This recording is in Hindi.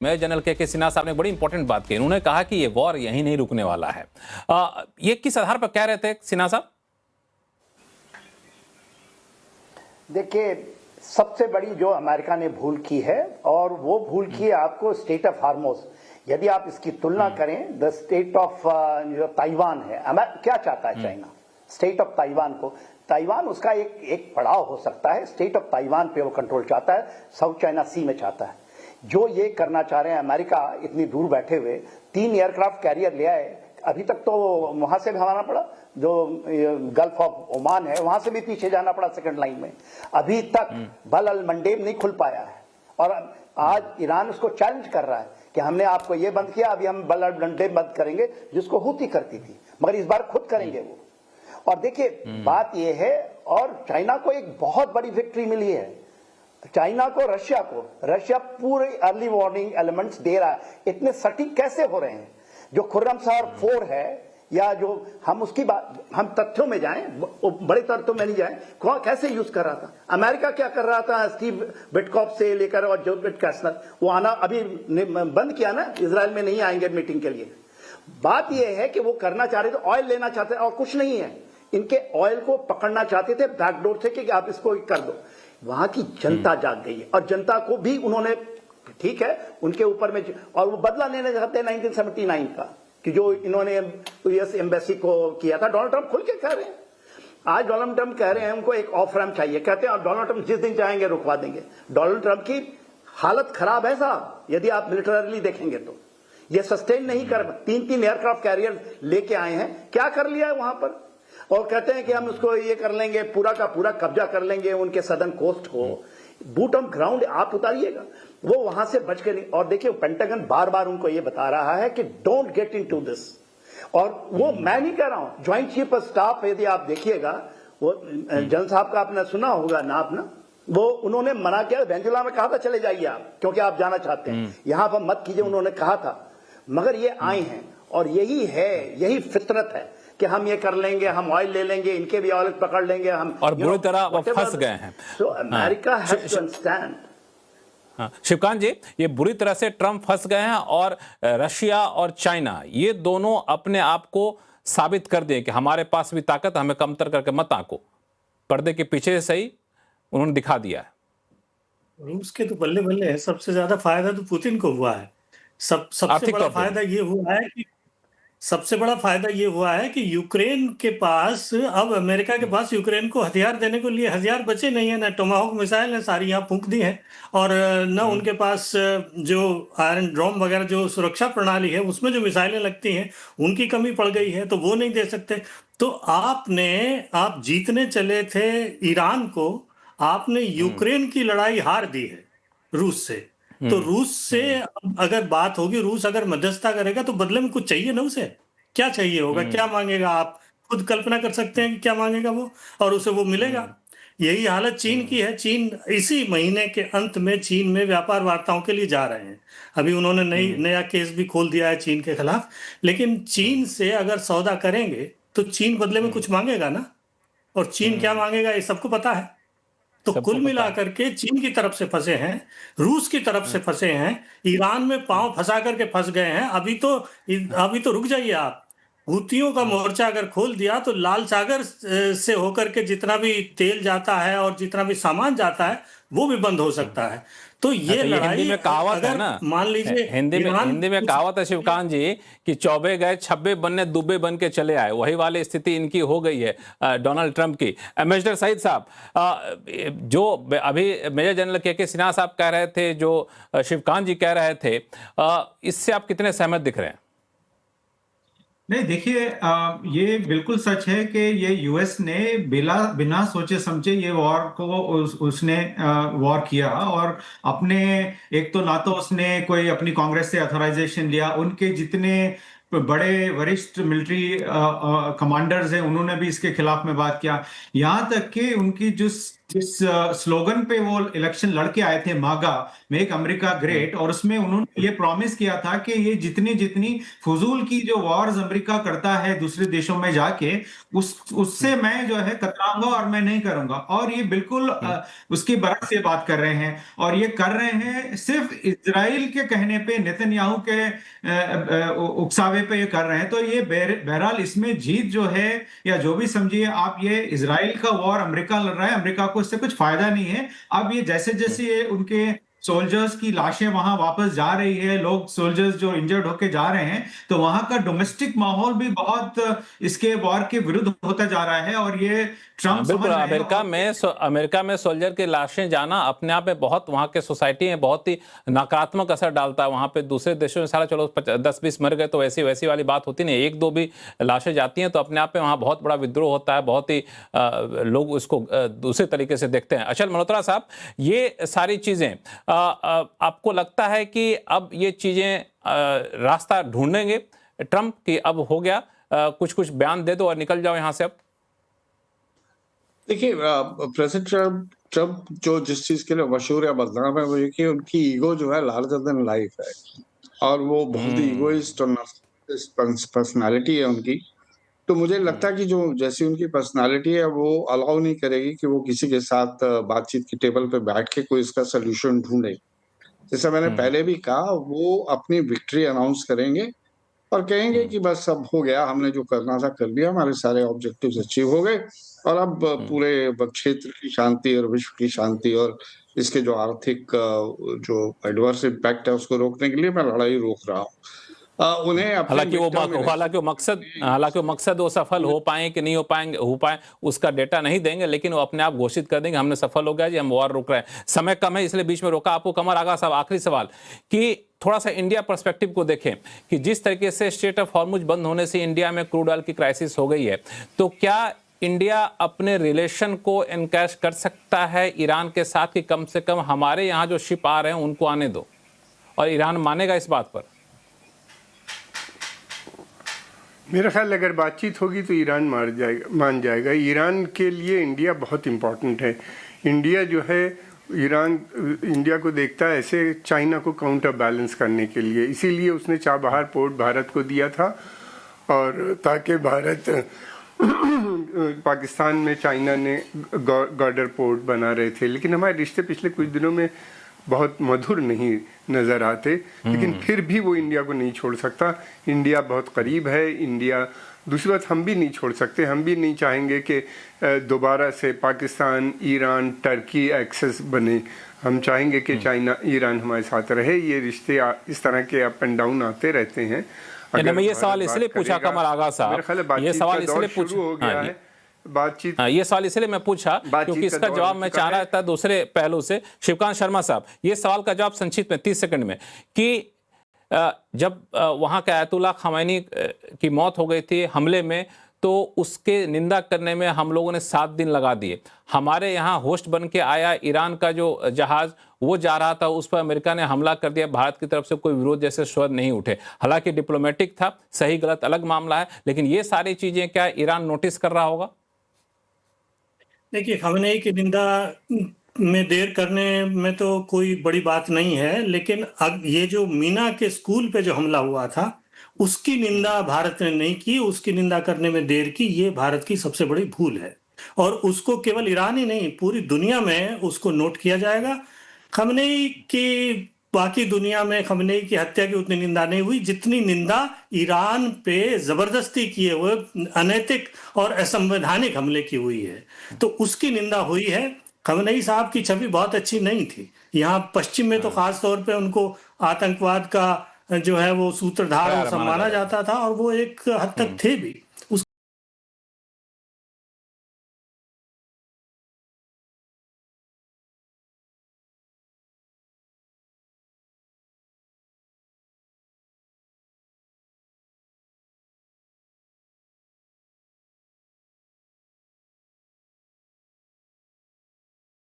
मेजर जनरल के सिन्हा साहब ने बड़ी इंपॉर्टेंट बात की। उन्होंने कहा कि ये वॉर यहीं नहीं रुकने वाला है। ये किस आधार पर कह रहे थे सिन्हा साहब? देखिए, सबसे बड़ी जो अमेरिका ने भूल की है, और वो भूल की है आपको स्टेट ऑफ हार्मोस। यदि आप इसकी तुलना करें द स्टेट ऑफ जो ताइवान है, क्या चाहता है चाइना? स्टेट ऑफ ताइवान को, ताइवान उसका एक पड़ाव हो सकता है। स्टेट ऑफ ताइवान पे वो कंट्रोल चाहता है, साउथ चाइना सी में चाहता है। जो ये करना चाह रहे हैं अमेरिका, इतनी दूर बैठे हुए 3 एयरक्राफ्ट कैरियर ले आए। अभी तक तो वहां से भगाना पड़ा, जो गल्फ ऑफ ओमान है वहां से भी पीछे जाना पड़ा सेकंड लाइन में। अभी तक बल अल मंडेब नहीं खुल पाया है, और आज ईरान उसको चैलेंज कर रहा है कि हमने आपको ये बंद किया, अभी हम बल अल मंडेब बंद करेंगे, जिसको हूती करती थी, मगर इस बार खुद करेंगे वो। और देखिए बात ये है, और चाइना को एक बहुत बड़ी विक्ट्री मिली है। चाइना को, रशिया पूरे अर्ली वार्निंग एलिमेंट्स दे रहा है। इतने सटीक कैसे हो रहे हैं? जो खुर्रम सार 4 है, या जो हम उसकी बात, हम तथ्यों में जाएं, बड़े तथ्यों में नहीं जाएं, कौन कैसे यूज कर रहा था, अमेरिका क्या कर रहा था, स्टीव विटकॉफ से लेकर और जो कैसनर, वो आना अभी बंद किया ना, इजराइल में नहीं आएंगे मीटिंग के लिए। बात यह है कि वो करना चाह रहे थे, ऑयल लेना चाहते थे, और कुछ नहीं है, इनके ऑयल को पकड़ना चाहते थे बैकडोर से कि आप इसको कर दो। वहां की जनता जाग गई है, और जनता को भी उन्होंने, ठीक है उनके ऊपर में, और वो बदला लेने चाहते हैं 1979 का, कि जो इन्होंने यूएस एम्बेसी को किया था। डोनाल्ड ट्रंप खुल के कह रहे हैं, आज डोनाल्ड ट्रंप कह रहे हैं उनको एक ऑफ रैम्प चाहिए, कहते हैं और डोनाल्ड ट्रंप जिस दिन चाहेंगे रुकवा देंगे। डोनाल्ड ट्रंप की हालत खराब है साहब, यदि आप मिलिटरली देखेंगे तो ये सस्टेन नहीं कर। 3 एयरक्राफ्ट कैरियर लेके आए हैं, क्या कर लिया है वहां पर, और कहते हैं कि हम उसको ये कर लेंगे, पूरा का पूरा कब्जा कर लेंगे उनके सदर्न कोस्ट को। बूट ऑन ग्राउंड आप उतारिएगा, वो वहां से बच के नहीं। और देखिए पेंटागन बार बार उनको ये बता रहा है कि डोंट गेट इनटू दिस, और वो मैं नहीं कह रहा हूं, ज्वाइंट चीफ ऑफ स्टाफ यदि आप देखिएगा, वो जनरल साहब का आपने सुना होगा ना, अपना वो उन्होंने मना किया, वेंजुला में कहा था चले जाइए आप, क्योंकि आप जाना चाहते हैं, यहां पर मत कीजिए, उन्होंने कहा था। मगर ये आए हैं, और यही है, यही फितरत है कि हम ये कर लेंगे, हम ऑयल ले लेंगे, इनके भी ऑयल पकड़ लेंगे हम, और बुरी तरह फंस गए हैं। So America has to understand. Shivkant ji, ये बुरी तरह से ट्रंप फंस गए हैं, और रशिया और चाइना ये दोनों अपने आप को साबित कर दिए कि हमारे पास भी ताकत, हमें कमतर करके मत आंको। पर्दे के पीछे से सही उन्होंने दिखा दिया है। रूस के तो बल्ले बल्ले है, सबसे ज्यादा फायदा तो पुतिन को हुआ है। सबसे बड़ा फायदा ये हुआ है कि यूक्रेन के पास, अब अमेरिका के पास यूक्रेन को हथियार देने को लिए हथियार बचे नहीं है, ना टोमाहोक मिसाइल ने सारी यहाँ फूंक दी है, और न उनके पास जो आयरन ड्रोम वगैरह जो सुरक्षा प्रणाली है उसमें जो मिसाइलें लगती हैं उनकी कमी पड़ गई है, तो वो नहीं दे सकते। तो आप जीतने चले थे ईरान को, आपने यूक्रेन की लड़ाई हार दी है रूस से। तो रूस से अगर बात होगी, रूस अगर मध्यस्थता करेगा तो बदले में कुछ चाहिए ना उसे, क्या चाहिए होगा, क्या मांगेगा, आप खुद कल्पना कर सकते हैं कि क्या मांगेगा वो, और उसे वो मिलेगा। यही हालत चीन की है। चीन इसी महीने के अंत में चीन में व्यापार वार्ताओं के लिए जा रहे हैं। अभी उन्होंने नया केस भी खोल दिया है चीन के खिलाफ। लेकिन चीन से अगर सौदा करेंगे तो चीन बदले में कुछ मांगेगा ना, और चीन क्या मांगेगा ये सबको पता है। तो कुल मिलाकर के चीन की तरफ से फंसे हैं, रूस की तरफ से फंसे हैं, ईरान में पांव फंसा करके फंस गए हैं। अभी तो रुक जाइए आप, हूतियों का मोर्चा अगर खोल दिया तो लाल सागर से होकर के जितना भी तेल जाता है और जितना भी सामान जाता है वो भी बंद हो सकता है। तो ये लड़ाई, हिंदी में कहावत है ना, मान लीजिए हिंदी में कहावत है शिवकांत जी कि चौबे गए छब्बे बनने दुबे बन के चले आए। वही वाली स्थिति इनकी हो गई है डोनाल्ड ट्रंप की। एम्बेसडर सईद साहब, जो अभी मेजर जनरल के सिन्हा साहब कह रहे थे, जो शिवकांत जी कह रहे थे, इससे आप कितने सहमत दिख रहे हैं? नहीं, देखिए, ये बिल्कुल सच है कि ये यूएस ने बिना सोचे समझे ये वॉर को उसने वॉर किया, और अपने, एक तो ना तो उसने कोई अपनी कांग्रेस से अथॉराइजेशन लिया, उनके जितने बड़े वरिष्ठ मिलिट्री कमांडर्स हैं उन्होंने भी इसके खिलाफ में बात किया, यहाँ तक कि उनकी जो जिस स्लोगन पे वो इलेक्शन लड़के आए थे, मागा, मेक अमेरिका ग्रेट, और उसमें उन्होंने ये प्रॉमिस किया था कि ये जितनी जितनी फजूल की जो वॉर्स अमेरिका करता है दूसरे देशों में जाके, उससे मैं जो है कतराऊंगा और मैं नहीं करूंगा। और ये बिल्कुल उसकी बरक से बात कर रहे हैं, और ये कर रहे हैं सिर्फ इजराइल के कहने पे, नेतन्याहू के उकसावे पे ये कर रहे हैं। तो ये बहरहाल इसमें जीत जो है, या जो भी समझिए आप, ये इजराइल का वॉर अमेरिका लड़ रहा है, अमेरिका को इससे कुछ फायदा नहीं है। अब ये जैसे जैसे ये उनके सोल्जर्स की लाशें वहां वापस जा रही है, लोग सोल्जर्स जो इंजर्ड होके जा रहे हैं, तो वहां का डोमेस्टिक माहौल भी बहुत इसके वॉर के विरुद्ध होता जा रहा है। और ये ट्रम्प समझ बिल्कुल, रहे हैं। अमेरिका में सोल्जर के लाशें जाना अपने आप में बहुत, वहां के सोसाइटी में बहुत ही नकारात्मक असर डालता है। वहां पे दूसरे देशों में सारा चलो 10-20 मर गए तो वैसी वैसी वाली बात होती नहीं, एक दो भी लाशें जाती हैं तो अपने आप में वहां बहुत बड़ा विद्रोह होता है, बहुत ही लोग उसको दूसरे तरीके से देखते हैं। अचल मल्होत्रा साहब, ये सारी चीजें आपको लगता है कि अब ये चीजें रास्ता ढूंढेंगे ट्रंप की, अब हो गया, कुछ कुछ बयान दे दो और निकल जाओ यहां से? अब देखिए, प्रेसिडेंट ट्रम्प जो जिस चीज के लिए मशहूर या बदनाम है वो ये कि उनकी ईगो जो है लार्जर देन लाइफ है, और वो बहुत ही ईगोइस्ट और नार्सिसिस्टिक पर्सनालिटी है उनकी। तो मुझे लगता है कि जो जैसी उनकी पर्सनालिटी है वो अलाउ नहीं करेगी कि वो किसी के साथ बातचीत की टेबल पे बैठ के कोई इसका सोल्यूशन ढूंढे। जैसा मैंने पहले भी कहा, वो अपनी विक्ट्री अनाउंस करेंगे और कहेंगे कि बस अब हो गया, हमने जो करना था कर लिया, हमारे सारे ऑब्जेक्टिव्स अचीव हो गए, और अब पूरे क्षेत्र की शांति और विश्व की शांति और इसके जो आर्थिक जो एडवर्स इम्पैक्ट है उसको रोकने के लिए मैं लड़ाई रोक रहा हूँ। उन्हें हालांकि वो मकसद वो सफल हो पाए कि नहीं हो पाए उसका डेटा नहीं देंगे, लेकिन वो अपने आप घोषित कर देंगे हमने सफल हो गया जी, हम वॉर रोक रहे हैं। समय कम है इसलिए बीच में रोका आपको। कमर आगा साहब, आखिरी सवाल कि थोड़ा सा इंडिया पर्सपेक्टिव को देखें कि जिस तरीके से स्ट्रेट ऑफ हॉर्मुज बंद होने से इंडिया में क्रूड ऑयल की क्राइसिस हो गई है, तो क्या इंडिया अपने रिलेशन को एनकैश कर सकता है ईरान के साथ कि कम से कम हमारे यहाँ जो शिप आ रहे हैं उनको आने दो, और ईरान मानेगा इस बात पर? मेरा ख्याल अगर बातचीत होगी तो ईरान मान जाएगा। ईरान के लिए इंडिया बहुत इम्पोर्टेंट है। इंडिया जो है इंडिया को देखता है ऐसे चाइना को काउंटर बैलेंस करने के लिए, इसीलिए उसने चाबहार पोर्ट भारत को दिया था, और ताकि भारत पाकिस्तान में चाइना ने गॉर्डर पोर्ट बना रहे थे। लेकिन हमारे रिश्ते पिछले कुछ दिनों में बहुत मधुर नहीं नज़र आते, लेकिन फिर भी वो इंडिया को नहीं छोड़ सकता। इंडिया बहुत करीब है। इंडिया, दूसरी बात, हम भी नहीं छोड़ सकते। हम भी नहीं चाहेंगे कि दोबारा से पाकिस्तान, ईरान, टर्की एक्सेस बने। हम चाहेंगे कि चाइना, ईरान हमारे साथ रहे। ये रिश्ते इस तरह के अप एंड डाउन आते रहते हैं। मैं ये सवाल इसलिए पूछा कमर आगा साहब, ये सवाल इसलिए शुरू हो गया है बातचीत। ये सवाल इसलिए मैं पूछा क्योंकि इसका जवाब मैं चाह रहा था दूसरे पहलू से। शिवकांत शर्मा साहब, ये सवाल का जवाब संक्षिप्त में 30 सेकंड में, कि जब वहां के आयतुल्लाह खमैनी की मौत हो गई थी हमले में, तो उसके निंदा करने में हम लोगों ने 7 दिन लगा दिए। हमारे यहाँ होस्ट बन के आया ईरान का जो जहाज वो जा रहा था, उस पर अमेरिका ने हमला कर दिया। भारत की तरफ से कोई विरोध जैसे स्वर नहीं उठे। हालांकि डिप्लोमेटिक था, सही गलत अलग मामला है, लेकिन ये सारी चीजें क्या ईरान नोटिस कर रहा होगा? देखिए, खamenei की निंदा में देर करने में तो कोई बड़ी बात नहीं है, लेकिन अब ये जो मीना के स्कूल पे जो हमला हुआ था उसकी निंदा भारत ने नहीं की, उसकी निंदा करने में देर की। ये भारत की सबसे बड़ी भूल है, और उसको केवल ईरान ही नहीं, पूरी दुनिया में उसको नोट किया जाएगा। खamenei की, बाकी दुनिया में खamenei की हत्या की उतनी निंदा नहीं हुई जितनी निंदा ईरान पे जबरदस्ती किए हुए अनैतिक और असंवैधानिक हमले की हुई है, तो उसकी निंदा हुई है। खamenei साहब की छवि बहुत अच्छी नहीं थी यहाँ पश्चिम में, तो खास तौर पे उनको आतंकवाद का जो है वो सूत्रधार माना जाता था, और वो एक हद तक थे भी।